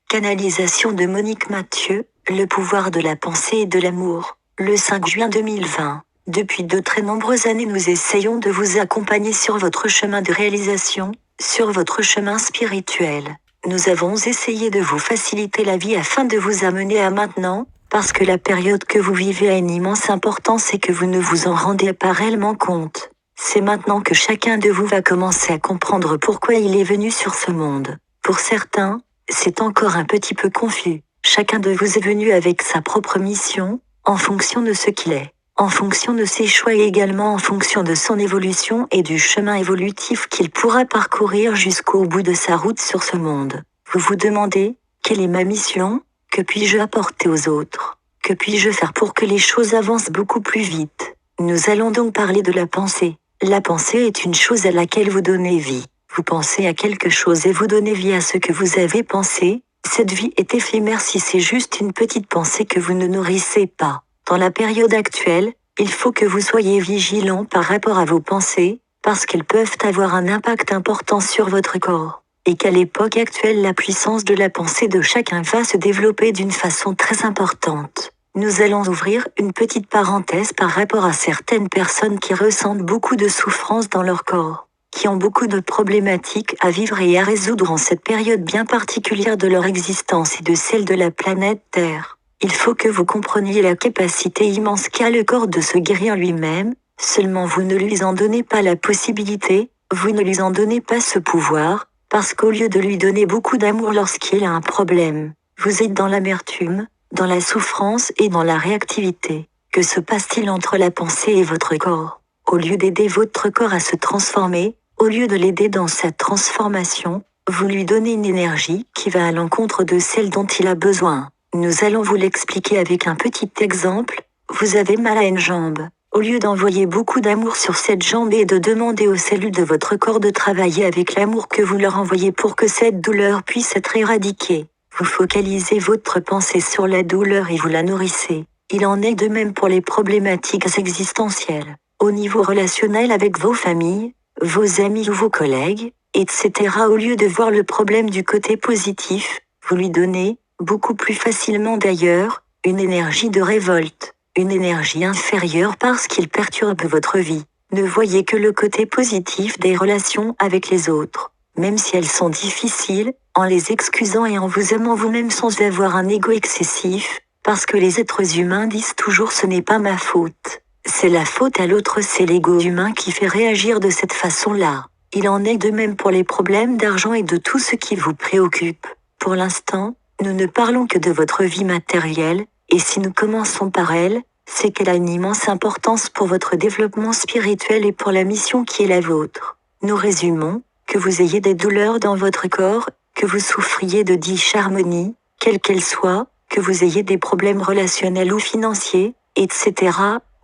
Canalisation de Monique Mathieu, le pouvoir de la pensée et de l'amour, le 5 juin 2020. Depuis de très nombreuses années, nous essayons de vous accompagner sur votre chemin de réalisation, sur votre chemin spirituel. Nous avons essayé de vous faciliter la vie afin de vous amener à maintenant, parce que la période que vous vivez a une immense importance et que vous ne vous en rendez pas réellement compte. C'est maintenant que chacun de vous va commencer à comprendre pourquoi il est venu sur ce monde. Pour certains, c'est encore un petit peu confus. Chacun de vous est venu avec sa propre mission, en fonction de ce qu'il est, en fonction de ses choix et également en fonction de son évolution et du chemin évolutif qu'il pourra parcourir jusqu'au bout de sa route sur ce monde. Vous vous demandez, quelle est ma mission? Que puis-je apporter aux autres? Que puis-je faire pour que les choses avancent beaucoup plus vite? Nous allons donc parler de la pensée. La pensée est une chose à laquelle vous donnez vie. Vous pensez à quelque chose et vous donnez vie à ce que vous avez pensé. Cette vie est éphémère si c'est juste une petite pensée que vous ne nourrissez pas. Dans la période actuelle, il faut que vous soyez vigilant par rapport à vos pensées, parce qu'elles peuvent avoir un impact important sur votre corps. Et qu'à l'époque actuelle, la puissance de la pensée de chacun va se développer d'une façon très importante. Nous allons ouvrir une petite parenthèse par rapport à certaines personnes qui ressentent beaucoup de souffrance dans leur corps, qui ont beaucoup de problématiques à vivre et à résoudre en cette période bien particulière de leur existence et de celle de la planète Terre. Il faut que vous compreniez la capacité immense qu'a le corps de se guérir lui-même, seulement vous ne lui en donnez pas la possibilité, vous ne lui en donnez pas ce pouvoir, parce qu'au lieu de lui donner beaucoup d'amour lorsqu'il a un problème, vous êtes dans l'amertume, dans la souffrance et dans la réactivité. Que se passe-t-il entre la pensée et votre corps? Au lieu d'aider votre corps à se transformer, au lieu de l'aider dans sa transformation, vous lui donnez une énergie qui va à l'encontre de celle dont il a besoin. Nous allons vous l'expliquer avec un petit exemple. Vous avez mal à une jambe. Au lieu d'envoyer beaucoup d'amour sur cette jambe et de demander aux cellules de votre corps de travailler avec l'amour que vous leur envoyez pour que cette douleur puisse être éradiquée, vous focalisez votre pensée sur la douleur et vous la nourrissez. Il en est de même pour les problématiques existentielles. Au niveau relationnel avec vos familles, vos amis ou vos collègues, etc. Au lieu de voir le problème du côté positif, vous lui donnez, beaucoup plus facilement d'ailleurs, une énergie de révolte, une énergie inférieure parce qu'il perturbe votre vie. Ne voyez que le côté positif des relations avec les autres, même si elles sont difficiles, en les excusant et en vous aimant vous-même sans avoir un ego excessif, parce que les êtres humains disent toujours ce n'est pas ma faute. C'est la faute à l'autre, c'est l'ego humain qui fait réagir de cette façon-là. Il en est de même pour les problèmes d'argent et de tout ce qui vous préoccupe. Pour l'instant, nous ne parlons que de votre vie matérielle, et si nous commençons par elle, c'est qu'elle a une immense importance pour votre développement spirituel et pour la mission qui est la vôtre. Nous résumons, que vous ayez des douleurs dans votre corps, que vous souffriez de disharmonie, quelle qu'elle soit, que vous ayez des problèmes relationnels ou financiers, etc.,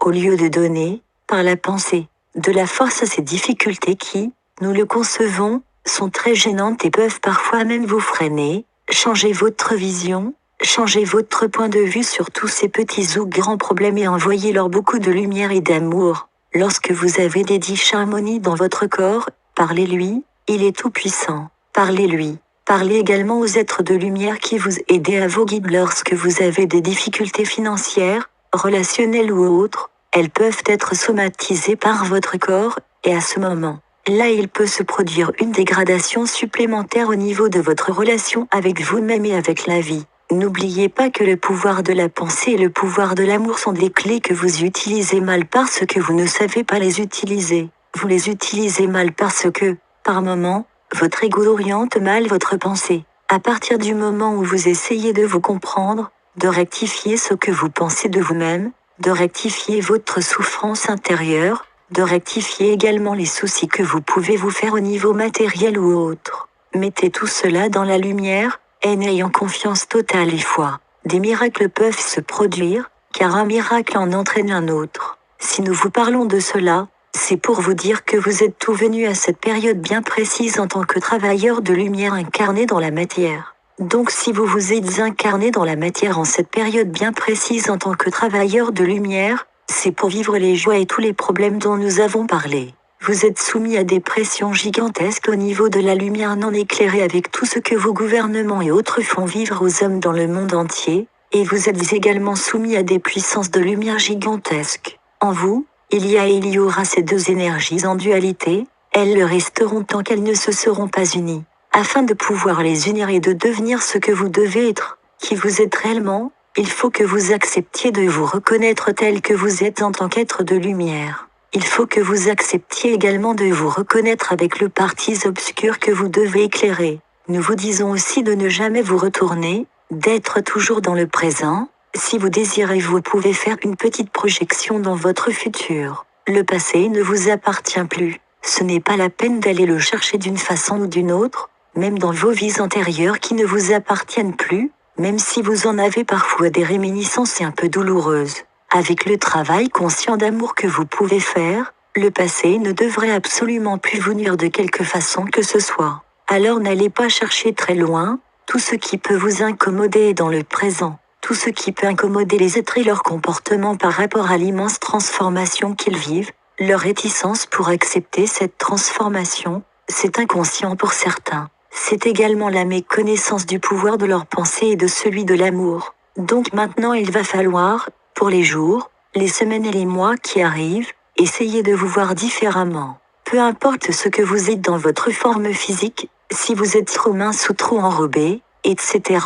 au lieu de donner, par la pensée, de la force à ces difficultés qui, nous le concevons, sont très gênantes et peuvent parfois même vous freiner. Changez votre vision, changez votre point de vue sur tous ces petits ou grands problèmes et envoyez-leur beaucoup de lumière et d'amour. Lorsque vous avez des disharmonies dans votre corps, parlez-lui, il est tout puissant. Parlez-lui. Parlez également aux êtres de lumière qui vous aident à vos guides lorsque vous avez des difficultés financières, relationnelles ou autres. Elles peuvent être somatisées par votre corps, et à ce moment, là il peut se produire une dégradation supplémentaire au niveau de votre relation avec vous-même et avec la vie. N'oubliez pas que le pouvoir de la pensée et le pouvoir de l'amour sont des clés que vous utilisez mal parce que vous ne savez pas les utiliser. Vous les utilisez mal parce que, par moment, votre ego oriente mal votre pensée. À partir du moment où vous essayez de vous comprendre, de rectifier ce que vous pensez de vous-même, de rectifier votre souffrance intérieure, de rectifier également les soucis que vous pouvez vous faire au niveau matériel ou autre. Mettez tout cela dans la lumière, en ayant confiance totale et foi. Des miracles peuvent se produire, car un miracle en entraîne un autre. Si nous vous parlons de cela, c'est pour vous dire que vous êtes tout venu à cette période bien précise en tant que travailleur de lumière incarné dans la matière. Donc si vous vous êtes incarné dans la matière en cette période bien précise en tant que travailleur de lumière, c'est pour vivre les joies et tous les problèmes dont nous avons parlé. Vous êtes soumis à des pressions gigantesques au niveau de la lumière non éclairée avec tout ce que vos gouvernements et autres font vivre aux hommes dans le monde entier, et vous êtes également soumis à des puissances de lumière gigantesques. En vous, il y a et il y aura ces deux énergies en dualité, elles le resteront tant qu'elles ne se seront pas unies. Afin de pouvoir les unir et de devenir ce que vous devez être, qui vous êtes réellement, il faut que vous acceptiez de vous reconnaître tel que vous êtes en tant qu'être de lumière. Il faut que vous acceptiez également de vous reconnaître avec le partis obscur que vous devez éclairer. Nous vous disons aussi de ne jamais vous retourner, d'être toujours dans le présent. Si vous désirez, vous pouvez faire une petite projection dans votre futur. Le passé ne vous appartient plus. Ce n'est pas la peine d'aller le chercher d'une façon ou d'une autre, même dans vos vies antérieures qui ne vous appartiennent plus, même si vous en avez parfois des réminiscences un peu douloureuses. Avec le travail conscient d'amour que vous pouvez faire, le passé ne devrait absolument plus vous nuire de quelque façon que ce soit. Alors n'allez pas chercher très loin, tout ce qui peut vous incommoder est dans le présent. Tout ce qui peut incommoder les êtres et leur comportement par rapport à l'immense transformation qu'ils vivent, leur réticence pour accepter cette transformation, c'est inconscient pour certains. C'est également la méconnaissance du pouvoir de leur pensée et de celui de l'amour. Donc maintenant il va falloir, pour les jours, les semaines et les mois qui arrivent, essayez de vous voir différemment. Peu importe ce que vous êtes dans votre forme physique, si vous êtes trop mince ou trop enrobé, etc.,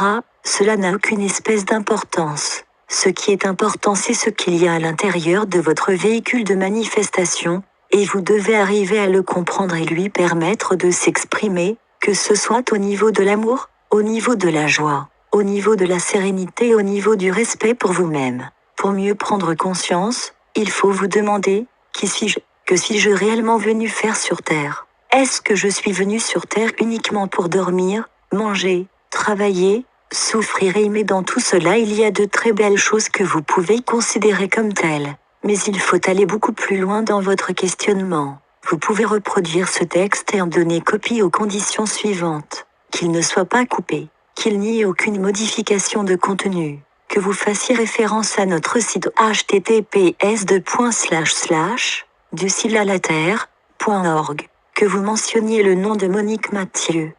cela n'a aucune espèce d'importance. Ce qui est important, c'est ce qu'il y a à l'intérieur de votre véhicule de manifestation, et vous devez arriver à le comprendre et lui permettre de s'exprimer, que ce soit au niveau de l'amour, au niveau de la joie, au niveau de la sérénité, au niveau du respect pour vous-même. Pour mieux prendre conscience, il faut vous demander, qui suis-je, que suis-je réellement venu faire sur Terre? Est-ce que je suis venu sur Terre uniquement pour dormir, manger, travailler, souffrir et aimer? Dans tout cela, il y a de très belles choses que vous pouvez considérer comme telles. Mais il faut aller beaucoup plus loin dans votre questionnement. Vous pouvez reproduire ce texte et en donner copie aux conditions suivantes. Qu'il ne soit pas coupé, qu'il n'y ait aucune modification de contenu, que vous fassiez référence à notre site https://duciel-à-la-terre.org, que vous mentionniez le nom de Monique Mathieu,